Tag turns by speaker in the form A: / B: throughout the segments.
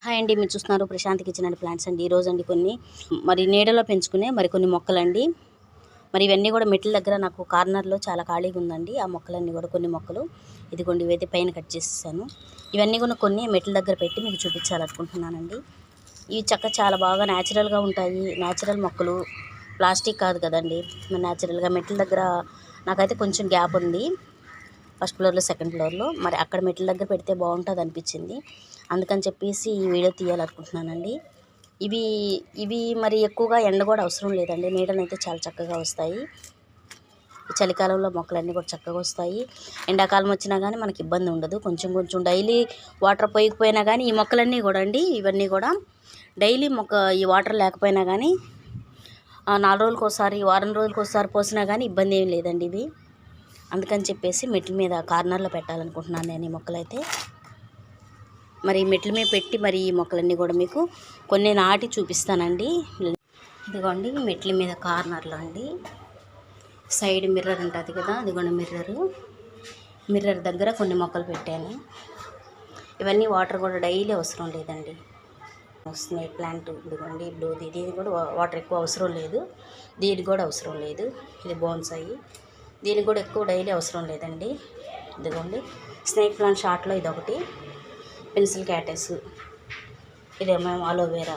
A: Hi అండి, మీరు చూస్తున్నారు ప్రశాంత్ కిచెన్ అండ్ ప్లాంట్స్ అండి. ఈరోజు అండి కొన్ని నీడలో పెంచుకునే కొన్ని మొక్కలండి. ఇవన్నీ కూడా మెట్ల దగ్గర నాకు కార్నర్లో చాలా ఖాళీగా ఉందండి. ఆ మొక్కలన్నీ కూడా కొన్ని మొక్కలు ఇదిగోండి, ఇవైతే పైన కట్ చేసేసాను. ఇవన్నీ కూడా కొన్ని మెట్ల దగ్గర పెట్టి మీకు చూపించాలనుకుంటున్నానండి. ఇవి చాలా బాగా న్యాచురల్గా ఉంటాయి. న్యాచురల్ మొక్కలు, ప్లాస్టిక్ కాదు కదండి. న్యాచురల్గా మెట్ల దగ్గర నాకైతే కొంచెం గ్యాప్ ఉంది. ఫస్ట్ ఫ్లోర్లో, సెకండ్ ఫ్లోర్లో. అక్కడ మెట్ల దగ్గర పెడితే బాగుంటుంది అనిపించింది. అందుకని చెప్పేసి ఈ వీడియో తీయాలనుకుంటున్నానండి. ఇవి ఎక్కువగా ఎండ కూడా అవసరం లేదండి. నీడనైతే చాలా చక్కగా వస్తాయి. చలికాలంలో మొక్కలన్నీ కూడా చక్కగా వస్తాయి. ఎండాకాలం వచ్చినా కానీ మనకి ఇబ్బంది ఉండదు. కొంచెం డైలీ వాటర్ పోయకపోయినా కానీ ఈ మొక్కలన్నీ కూడా అండి, ఇవన్నీ కూడా డైలీ ఈ వాటర్ లేకపోయినా కానీ 4 రోజులకు ఒకసారి, వారం రోజులకు ఒకసారి పోసినా కానీ ఇబ్బంది ఏం లేదండి. ఇవి అందుకని చెప్పేసి మెట్ల మీద కార్నర్లో పెట్టాలనుకుంటున్నాను నేను ఈ మొక్కలైతే. మెట్ల మీద పెట్టి ఈ మొక్కలన్నీ కూడా మీకు కొన్ని నాటి చూపిస్తానండి. ఇదిగోండి, మెట్ల మీద కార్నర్లో అండి, సైడ్ మిర్రర్ ఉంటుంది కదా, ఇదిగోండి మిర్రర్ దగ్గర కొన్ని మొక్కలు పెట్టాను. ఇవన్నీ వాటర్ కూడా డైలీ అవసరం లేదండి. స్నేక్ ప్లాంట్ ఇదిగోండి, దీనికి కూడా వాటర్ ఎక్కువ అవసరం లేదు. దీనికి కూడా అవసరం లేదు. ఇది బోన్సాయి, దీనికి కూడా ఎక్కువ డైలీ అవసరం లేదండి. ఇదిగోండి, స్నేక్ ప్లాంట్ షార్ట్లో ఇదొకటి, పెన్సిల్ క్యాటస్, ఇదేమో అలోవేరా.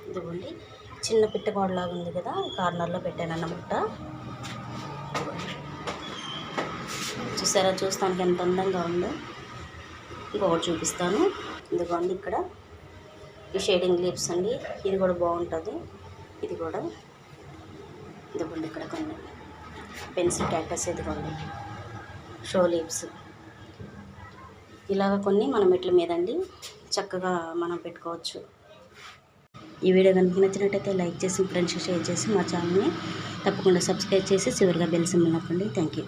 A: ఇదిగోండి, చిన్న పిట్టగోడలాగా ఉంది కదా, కార్నర్లో పెట్టాను అన్నమాట. చూసారా, చూస్తానికి ఎంత అందంగా ఉందో. ఇంకొకటి చూపిస్తాను. ఇదిగోండి, ఇక్కడ ఈ షేడింగ్ లీవ్స్ అండి, ఇది కూడా బాగుంటుంది. ఇది కూడా ఇదిగోండి, ఇక్కడ కొన్ని పెన్సిల్ క్యాక్టస్, ఇదిగోండి షో లీవ్స్. ఇలాగ కొన్ని మన మెట్ల మీద అండి చక్కగా మనం పెట్టుకోవచ్చు. ఈ వీడియో కనుక నచ్చినట్టయితే లైక్ చేసి, ఫ్రెండ్స్కి షేర్ చేసి, మా ఛానల్ని తప్పకుండా సబ్స్క్రైబ్ చేసి చివరిగా బెల్ సింబల్ నొక్కండి. Thank you.